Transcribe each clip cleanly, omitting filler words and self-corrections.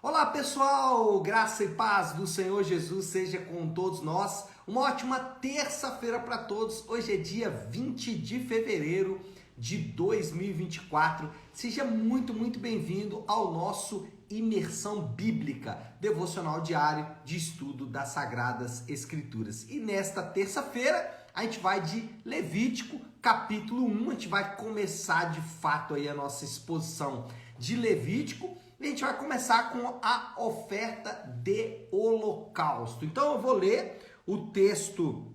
Olá pessoal, graça e paz do Senhor Jesus seja com todos nós. Uma ótima terça-feira para todos. Hoje é dia 20 de fevereiro de 2024. Seja muito bem-vindo ao nosso Imersão Bíblica, devocional diário de estudo das Sagradas Escrituras. E nesta terça-feira a gente vai de Levítico, capítulo 1. A gente vai começar de fato aí a nossa exposição de Levítico. E a gente vai começar com a oferta de holocausto. Então eu vou ler o texto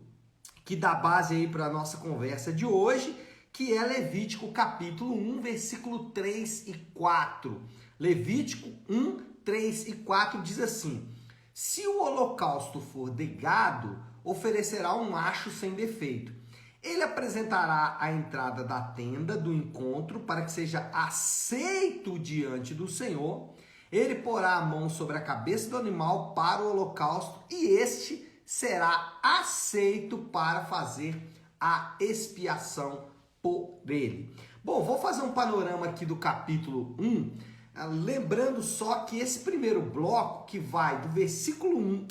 que dá base aí para a nossa conversa de hoje, que é Levítico capítulo 1, versículo 3 e 4. Levítico 1, 3 e 4 diz assim: se o holocausto for de gado, oferecerá um macho sem defeito. Ele apresentará a entrada da tenda do encontro para que seja aceito diante do Senhor. Ele porá a mão sobre a cabeça do animal para o holocausto e este será aceito para fazer a expiação por ele. Bom, vou fazer um panorama aqui do capítulo 1, lembrando só que esse primeiro bloco que vai do versículo 1,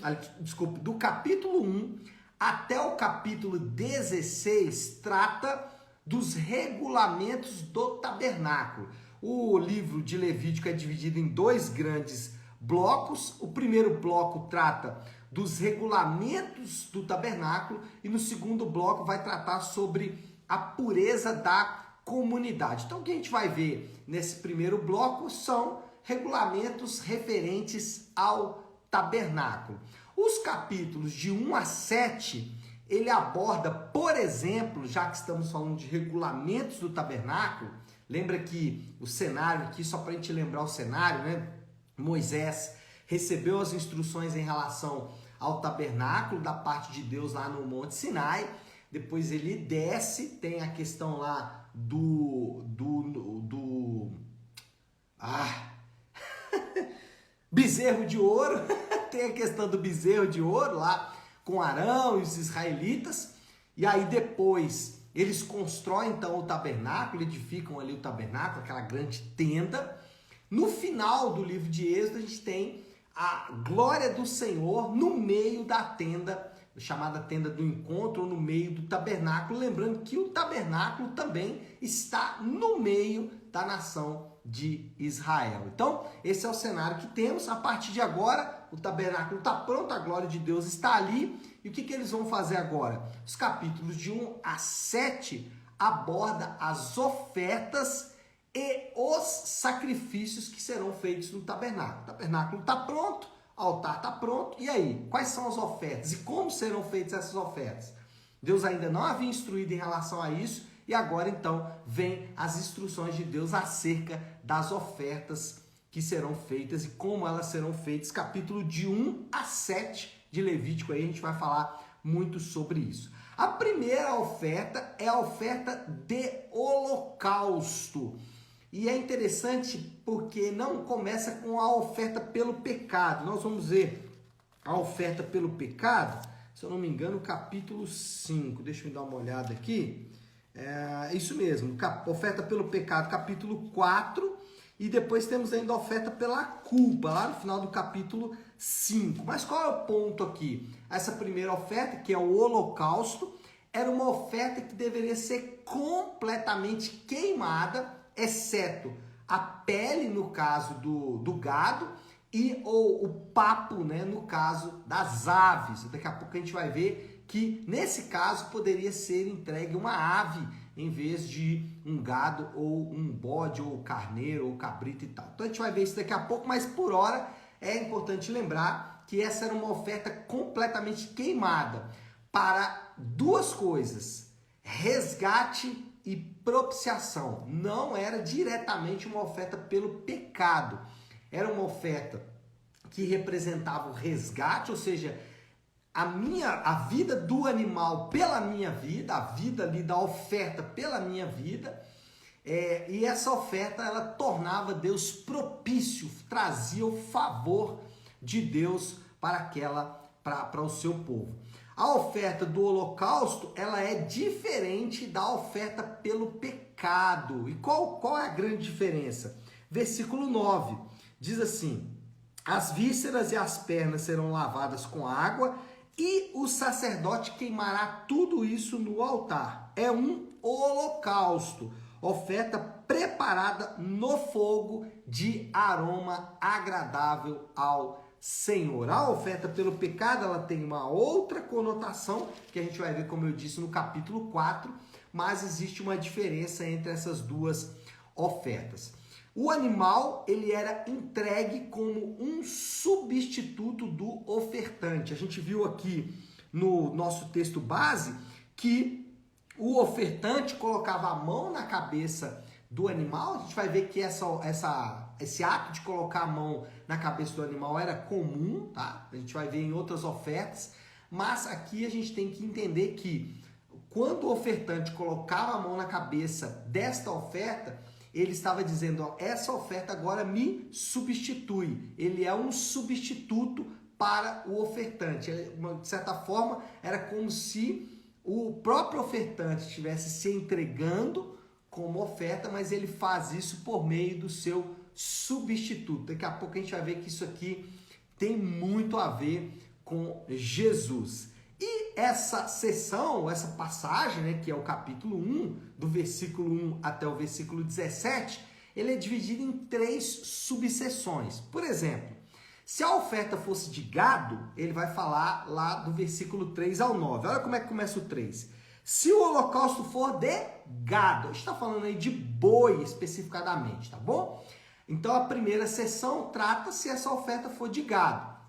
do capítulo 1 até o capítulo 16 trata dos regulamentos do tabernáculo. O livro de Levítico é dividido em dois grandes blocos. O primeiro bloco trata dos regulamentos do tabernáculo e no segundo bloco vai tratar sobre a pureza da comunidade. Então o que a gente vai ver nesse primeiro bloco são regulamentos referentes ao tabernáculo. Os capítulos de 1 a 7, ele aborda, por exemplo, já que estamos falando de regulamentos do tabernáculo, lembra que o cenário aqui, só para a gente lembrar o cenário, né? Moisés recebeu as instruções em relação ao tabernáculo da parte de Deus lá no Monte Sinai, depois ele desce, tem a questão lá bezerro de ouro, tem a questão do bezerro de ouro lá com Arão e os israelitas, e aí depois eles constroem então o tabernáculo, edificam ali o tabernáculo, aquela grande tenda. No final do livro de Êxodo a gente tem a glória do Senhor no meio da tenda, chamada tenda do encontro, ou no meio do tabernáculo, lembrando que o tabernáculo também está no meio da nação de Israel. Então, esse é o cenário que temos. A partir de agora, o tabernáculo está pronto, a glória de Deus está ali. E o que eles vão fazer agora? Os capítulos de 1 a 7 aborda as ofertas e os sacrifícios que serão feitos no tabernáculo. O tabernáculo está pronto, o altar está pronto. E aí, quais são as ofertas? E como serão feitas essas ofertas? Deus ainda não havia instruído em relação a isso. E agora, então, vem as instruções de Deus acerca das ofertas que serão feitas e como elas serão feitas. Capítulo de 1 a 7 de Levítico, aí a gente vai falar muito sobre isso. A primeira oferta é a oferta de holocausto. E é interessante porque não começa com a oferta pelo pecado. Nós vamos ver a oferta pelo pecado, se eu não me engano, capítulo 5. Deixa eu dar uma olhada aqui. É isso mesmo, oferta pelo pecado, capítulo 4, e depois temos ainda a oferta pela culpa, lá no final do capítulo 5. Mas qual é o ponto aqui? Essa primeira oferta, que é o holocausto, era uma oferta que deveria ser completamente queimada, exceto a pele, no caso do gado, e o papo, né, no caso das aves. Daqui a pouco a gente vai ver que nesse caso poderia ser entregue uma ave em vez de um gado ou um bode ou carneiro ou cabrito e tal. Então a gente vai ver isso daqui a pouco, mas por hora é importante lembrar que essa era uma oferta completamente queimada para duas coisas: resgate e propiciação. Não era diretamente uma oferta pelo pecado, era uma oferta que representava o resgate, ou seja, a vida do animal pela minha vida, a vida ali da oferta pela minha vida, e essa oferta ela tornava Deus propício, trazia o favor de Deus para o seu povo. A oferta do holocausto ela é diferente da oferta pelo pecado. E qual é a grande diferença? Versículo 9 diz assim: as vísceras e as pernas serão lavadas com água e o sacerdote queimará tudo isso no altar. É um holocausto, oferta preparada no fogo de aroma agradável ao Senhor. A oferta pelo pecado, ela tem uma outra conotação, que a gente vai ver, como eu disse, no capítulo 4, mas existe uma diferença entre essas duas ofertas. O animal, ele era entregue como um substituto do ofertante. A gente viu aqui no nosso texto base que o ofertante colocava a mão na cabeça do animal. A gente vai ver que esse ato de colocar a mão na cabeça do animal era comum, tá? A gente vai ver em outras ofertas, mas aqui a gente tem que entender que quando o ofertante colocava a mão na cabeça desta oferta, ele estava dizendo, ó, essa oferta agora me substitui. Ele é um substituto para o ofertante. De certa forma, era como se o próprio ofertante estivesse se entregando como oferta, mas ele faz isso por meio do seu substituto. Daqui a pouco a gente vai ver que isso aqui tem muito a ver com Jesus. E essa sessão, essa passagem, né, que é o capítulo 1, do versículo 1 até o versículo 17, ele é dividido em 3 subseções. Por exemplo, se a oferta fosse de gado, ele vai falar lá do versículo 3 ao 9. Olha como é que começa o 3. Se o holocausto for de gado, a gente está falando aí de boi especificadamente, tá bom? Então a primeira sessão trata se essa oferta for de gado.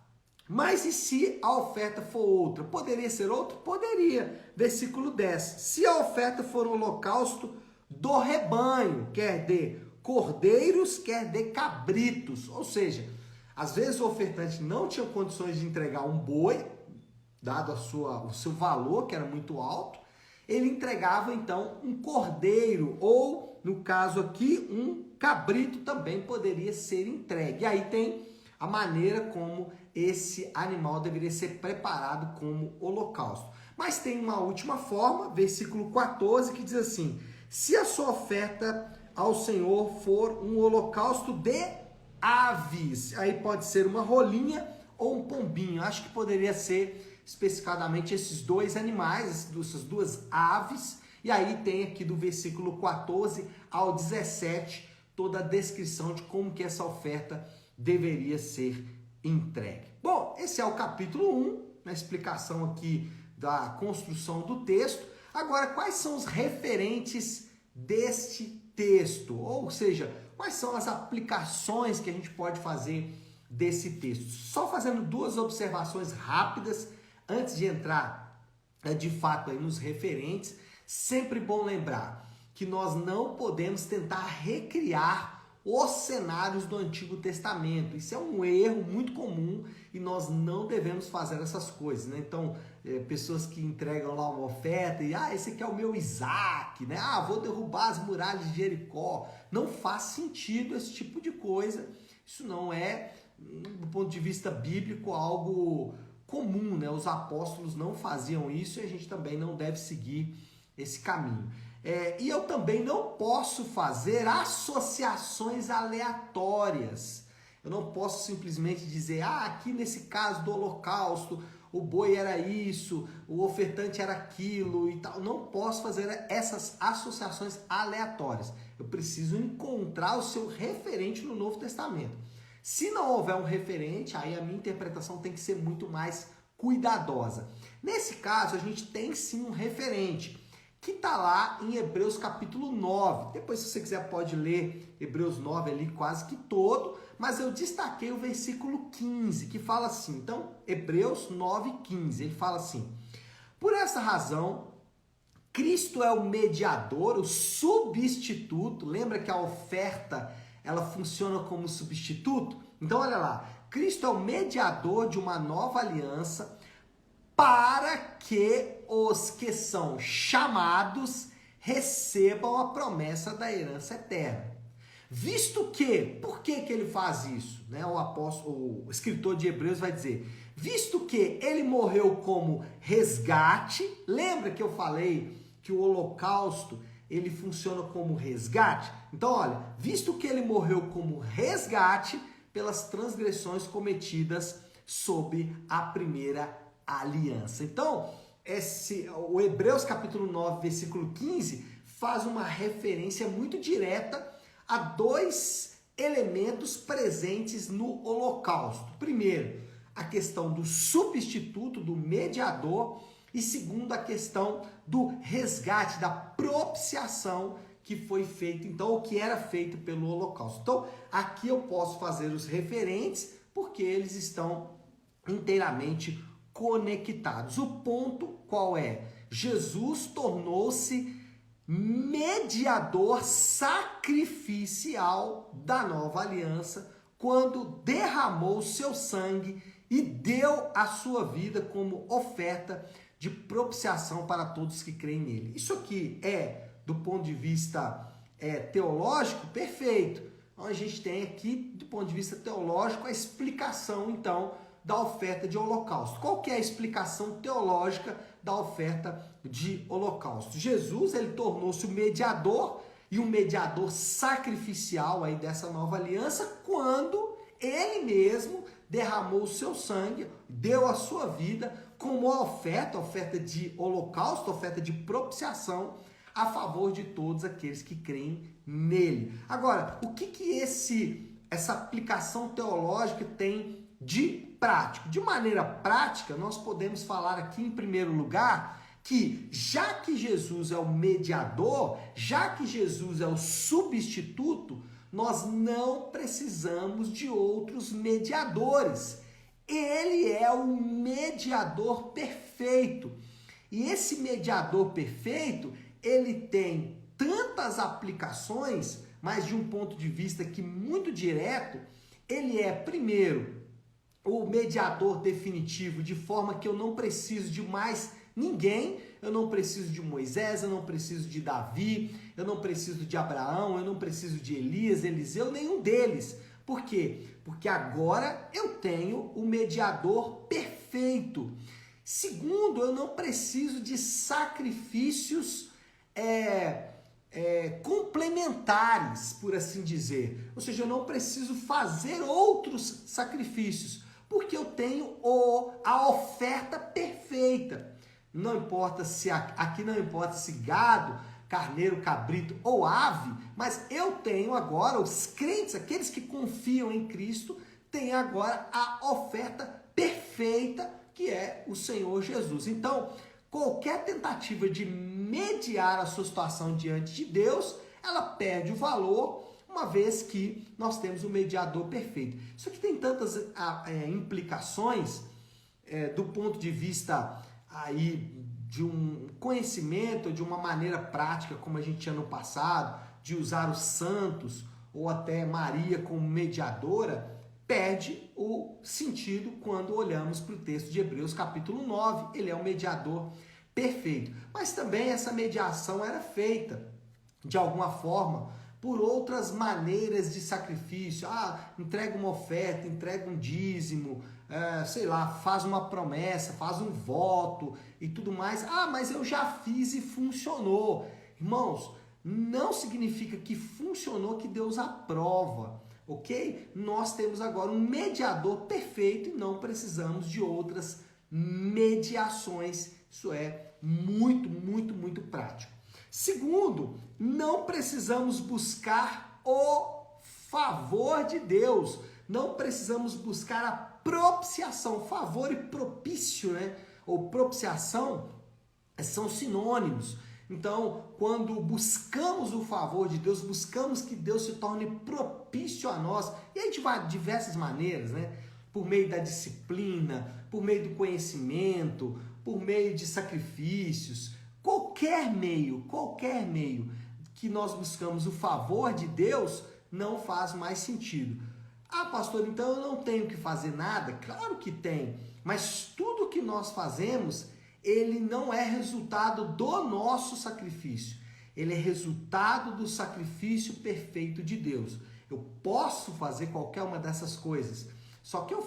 Mas e se a oferta for outra? Poderia ser outra? Poderia. Versículo 10. Se a oferta for um holocausto do rebanho, quer de cordeiros, quer de cabritos. Ou seja, às vezes o ofertante não tinha condições de entregar um boi, dado o seu valor, que era muito alto. Ele entregava então um cordeiro, ou no caso aqui, um cabrito também poderia ser entregue. E aí tem a maneira como esse animal deveria ser preparado como holocausto. Mas tem uma última forma, versículo 14, que diz assim: se a sua oferta ao Senhor for um holocausto de aves, aí pode ser uma rolinha ou um pombinho. Acho que poderia ser especificadamente esses dois animais, essas duas aves. E aí tem aqui do versículo 14 ao 17 toda a descrição de como que essa oferta deveria ser entregue. Bom, esse é o capítulo 1, na explicação aqui da construção do texto. Agora, quais são os referentes deste texto? Ou seja, quais são as aplicações que a gente pode fazer desse texto? Só fazendo 2 observações rápidas antes de entrar de fato aí nos referentes. Sempre bom lembrar que nós não podemos tentar recriar os cenários do Antigo Testamento. Isso é um erro muito comum e nós não devemos fazer essas coisas, né? Então, pessoas que entregam lá uma oferta e, esse aqui é o meu Isaac, né? Vou derrubar as muralhas de Jericó. Não faz sentido esse tipo de coisa. Isso não é, do ponto de vista bíblico, algo comum, né? Os apóstolos não faziam isso e a gente também não deve seguir esse caminho. E eu também não posso fazer associações aleatórias. Eu não posso simplesmente dizer, aqui nesse caso do holocausto, o boi era isso, o ofertante era aquilo e tal. Não posso fazer essas associações aleatórias. Eu preciso encontrar o seu referente no Novo Testamento. Se não houver um referente, aí a minha interpretação tem que ser muito mais cuidadosa. Nesse caso, a gente tem sim um referente, que está lá em Hebreus capítulo 9. Depois, se você quiser, pode ler Hebreus 9 ali quase que todo, mas eu destaquei o versículo 15, que fala assim, então, Hebreus 9, 15, ele fala assim: por essa razão, Cristo é o mediador, o substituto. Lembra que a oferta, ela funciona como substituto? Então, olha lá, Cristo é o mediador de uma nova aliança, para que os que são chamados recebam a promessa da herança eterna. Visto que, por que ele faz isso? Né? O escritor de Hebreus vai dizer, visto que ele morreu como resgate, lembra que eu falei que o holocausto, ele funciona como resgate? Então, olha, visto que ele morreu como resgate, pelas transgressões cometidas sob a primeira aliança. Então, o Hebreus capítulo 9, versículo 15, faz uma referência muito direta a dois elementos presentes no holocausto. Primeiro, a questão do substituto, do mediador, e segundo, a questão do resgate, da propiciação que foi feito, então, o que era feito pelo holocausto. Então, aqui eu posso fazer os referentes, porque eles estão inteiramente conectados. O ponto qual é? Jesus tornou-se mediador sacrificial da nova aliança quando derramou seu sangue e deu a sua vida como oferta de propiciação para todos que creem nele. Isso aqui é, do ponto de vista teológico, perfeito. Então, a gente tem aqui, do ponto de vista teológico, a explicação, então, da oferta de holocausto. Qual que é a explicação teológica da oferta de holocausto? Jesus, ele tornou-se o mediador e um mediador sacrificial aí dessa nova aliança quando ele mesmo derramou o seu sangue, deu a sua vida como a oferta de holocausto, oferta de propiciação a favor de todos aqueles que creem nele. Agora, o que essa aplicação teológica tem de prático? De maneira prática, nós podemos falar aqui em primeiro lugar que já que Jesus é o mediador, já que Jesus é o substituto, nós não precisamos de outros mediadores. Ele é o mediador perfeito. E esse mediador perfeito, ele tem tantas aplicações, mas de um ponto de vista que muito direto, ele é, primeiro, o mediador definitivo, de forma que eu não preciso de mais ninguém, eu não preciso de Moisés, eu não preciso de Davi, eu não preciso de Abraão, eu não preciso de Elias, Eliseu, nenhum deles. Por quê? Porque agora eu tenho o mediador perfeito. Segundo, eu não preciso de sacrifícios complementares, por assim dizer. Ou seja, eu não preciso fazer outros sacrifícios, porque eu tenho a oferta perfeita. Não importa aqui não importa se gado, carneiro, cabrito ou ave, mas eu tenho agora, os crentes, aqueles que confiam em Cristo, têm agora a oferta perfeita, que é o Senhor Jesus. Então, qualquer tentativa de mediar a sua situação diante de Deus, ela perde o valor, uma vez que nós temos o mediador perfeito. Isso aqui tem tantas implicações do ponto de vista aí de um conhecimento, de uma maneira prática, como a gente tinha no passado, de usar os santos ou até Maria como mediadora, perde o sentido quando olhamos para o texto de Hebreus capítulo 9. Ele é o mediador perfeito. Mas também essa mediação era feita, de alguma forma, por outras maneiras de sacrifício. Entrega uma oferta, entrega um dízimo, sei lá, faz uma promessa, faz um voto e tudo mais. Mas eu já fiz e funcionou. Irmãos, não significa que funcionou que Deus aprova, ok? Nós temos agora um mediador perfeito e não precisamos de outras mediações. Isso é muito, muito, muito prático. Segundo, não precisamos buscar o favor de Deus. Não precisamos buscar a propiciação. Favor e propício, né? Ou propiciação são sinônimos. Então, quando buscamos o favor de Deus, buscamos que Deus se torne propício a nós. E a gente vai de diversas maneiras, né? Por meio da disciplina, por meio do conhecimento, por meio de sacrifícios. Qualquer meio que nós buscamos o favor de Deus não faz mais sentido. Pastor, então eu não tenho que fazer nada? Claro que tem, mas tudo que nós fazemos, ele não é resultado do nosso sacrifício. Ele é resultado do sacrifício perfeito de Deus. Eu posso fazer qualquer uma dessas coisas, só que eu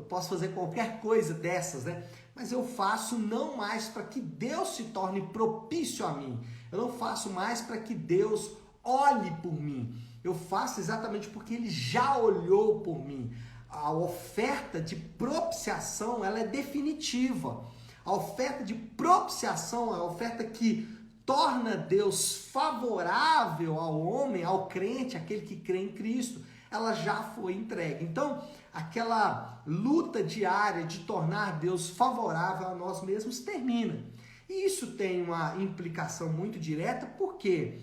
posso fazer qualquer coisa dessas, né? Mas eu faço não mais para que Deus se torne propício a mim. Eu não faço mais para que Deus olhe por mim. Eu faço exatamente porque ele já olhou por mim. A oferta de propiciação, ela é definitiva. A oferta de propiciação, a oferta que torna Deus favorável ao homem, ao crente, aquele que crê em Cristo, ela já foi entregue. Então, aquela luta diária de tornar Deus favorável a nós mesmos termina. E isso tem uma implicação muito direta, por quê?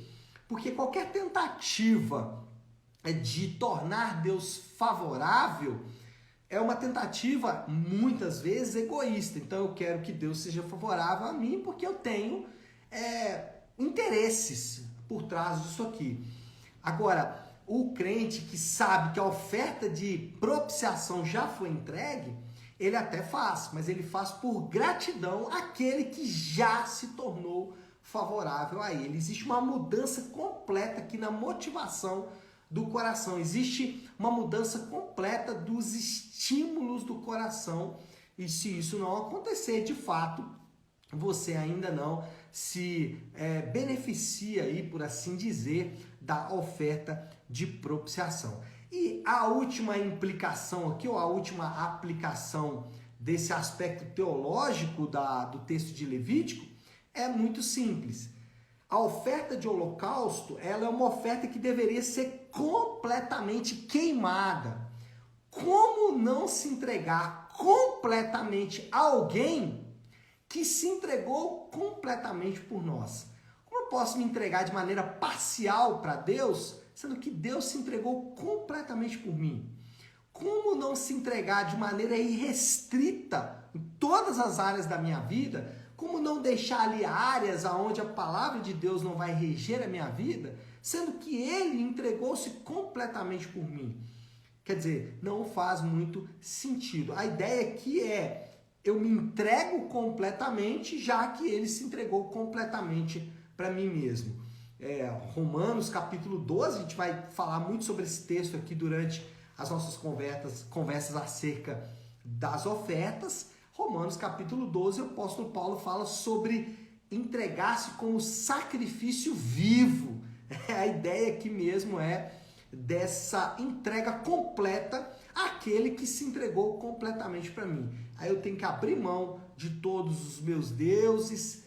Porque qualquer tentativa de tornar Deus favorável é uma tentativa, muitas vezes, egoísta. Então, eu quero que Deus seja favorável a mim porque eu tenho interesses por trás disso aqui. Agora, o crente que sabe que a oferta de propiciação já foi entregue, ele até faz, mas ele faz por gratidão àquele que já se tornou favorável a ele. Existe uma mudança completa aqui na motivação do coração. Existe uma mudança completa dos estímulos do coração. E se isso não acontecer, de fato, você ainda não se beneficia aí, por assim dizer, da oferta de propiciação. E a última implicação aqui, ou a última aplicação desse aspecto teológico do texto de Levítico, é muito simples. A oferta de holocausto, ela é uma oferta que deveria ser completamente queimada. Como não se entregar completamente a alguém que se entregou completamente por nós? Como eu posso me entregar de maneira parcial para Deus, sendo que Deus se entregou completamente por mim? Como não se entregar de maneira irrestrita em todas as áreas da minha vida? Como não deixar ali áreas onde a palavra de Deus não vai reger a minha vida, sendo que Ele entregou-se completamente por mim? Quer dizer, não faz muito sentido. A ideia aqui é, eu me entrego completamente, já que Ele se entregou completamente para mim mesmo. Romanos capítulo 12, a gente vai falar muito sobre esse texto aqui durante as nossas conversas acerca das ofertas. Romanos capítulo 12, o apóstolo Paulo fala sobre entregar-se como sacrifício vivo. A ideia aqui mesmo é dessa entrega completa àquele que se entregou completamente para mim. Aí eu tenho que abrir mão de todos os meus deuses,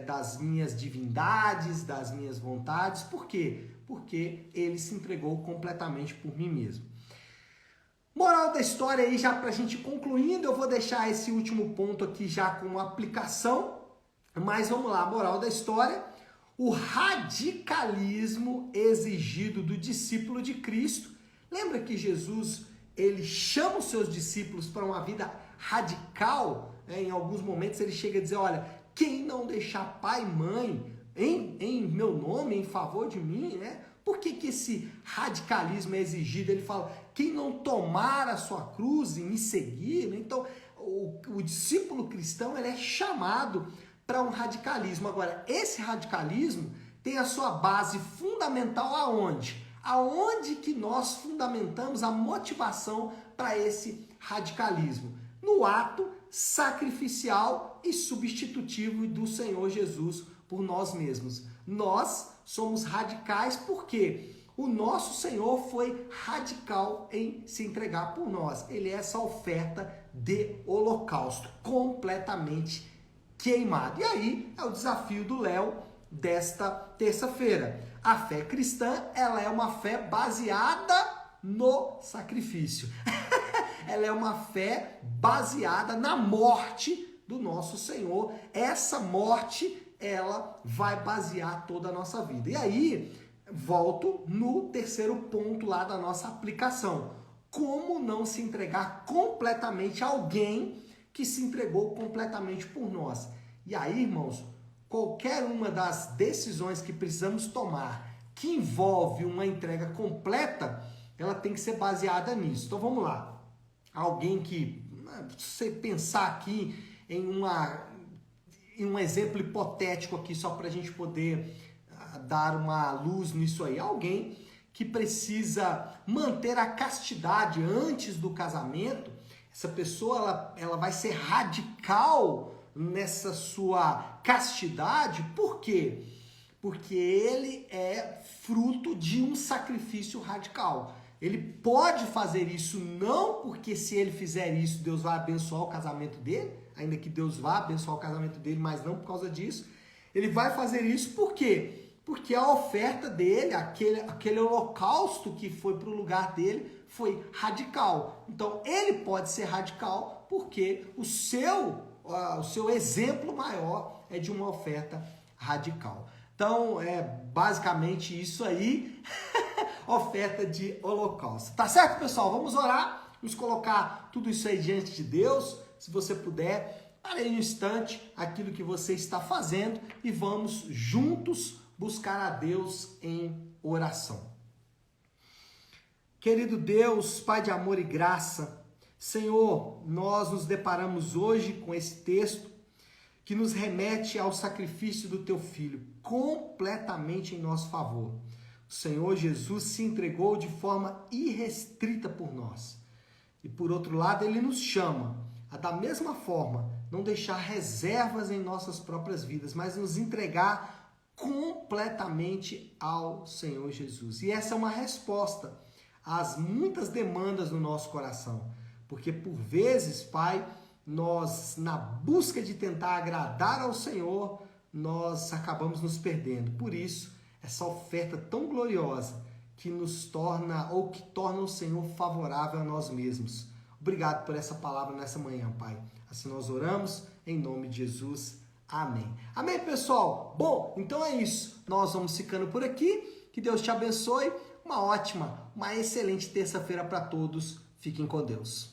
das minhas divindades, das minhas vontades. Por quê? Porque ele se entregou completamente por mim mesmo. Moral da história aí, já para a gente concluindo, eu vou deixar esse último ponto aqui já com uma aplicação, mas vamos lá, moral da história, o radicalismo exigido do discípulo de Cristo. Lembra que Jesus, ele chama os seus discípulos para uma vida radical, Em alguns momentos ele chega a dizer, olha, quem não deixar pai e mãe em meu nome, em favor de mim, Por que esse radicalismo é exigido? Ele fala, quem não tomar a sua cruz e me seguir, Então, o discípulo cristão, ele é chamado para um radicalismo. Agora, esse radicalismo tem a sua base fundamental aonde? Aonde que nós fundamentamos a motivação para esse radicalismo? No ato sacrificial e substitutivo do Senhor Jesus por nós mesmos. Nós somos radicais porque o nosso Senhor foi radical em se entregar por nós. Ele é essa oferta de holocausto, completamente queimado. E aí é o desafio do Léo desta terça-feira. A fé cristã, ela é uma fé baseada no sacrifício. Ela é uma fé baseada na morte do nosso Senhor. Essa morte, ela vai basear toda a nossa vida. E aí, volto no terceiro ponto lá da nossa aplicação. Como não se entregar completamente a alguém que se entregou completamente por nós? E aí, irmãos, qualquer uma das decisões que precisamos tomar que envolve uma entrega completa, ela tem que ser baseada nisso. Então vamos lá. Alguém que, se você pensar aqui em um exemplo hipotético aqui, só para a gente poder dar uma luz nisso aí. Alguém que precisa manter a castidade antes do casamento, essa pessoa ela vai ser radical nessa sua castidade. Por quê? Porque ele é fruto de um sacrifício radical. Ele pode fazer isso não porque se ele fizer isso, Deus vai abençoar o casamento dele, ainda que Deus vá abençoar o casamento dele, mas não por causa disso. Ele vai fazer isso por quê? Porque a oferta dele, aquele holocausto que foi para o lugar dele, foi radical. Então, ele pode ser radical porque o seu exemplo maior é de uma oferta radical. Então, é basicamente isso aí, oferta de holocausto. Tá certo, pessoal? Vamos orar, vamos colocar tudo isso aí diante de Deus. Se você puder, pare aí um instante aquilo que você está fazendo e vamos juntos buscar a Deus em oração. Querido Deus, Pai de amor e graça, Senhor, nós nos deparamos hoje com esse texto que nos remete ao sacrifício do Teu Filho, completamente em nosso favor. O Senhor Jesus se entregou de forma irrestrita por nós. E por outro lado, Ele nos chama a, da mesma forma, não deixar reservas em nossas próprias vidas, mas nos entregar completamente ao Senhor Jesus. E essa é uma resposta às muitas demandas no nosso coração. Porque por vezes, Pai, nós, na busca de tentar agradar ao Senhor, nós acabamos nos perdendo. Por isso, essa oferta tão gloriosa que nos torna, ou que torna o Senhor favorável a nós mesmos. Obrigado por essa palavra nessa manhã, Pai. Assim nós oramos, em nome de Jesus. Amém. Amém, pessoal? Bom, então é isso. Nós vamos ficando por aqui. Que Deus te abençoe. Uma excelente terça-feira para todos. Fiquem com Deus.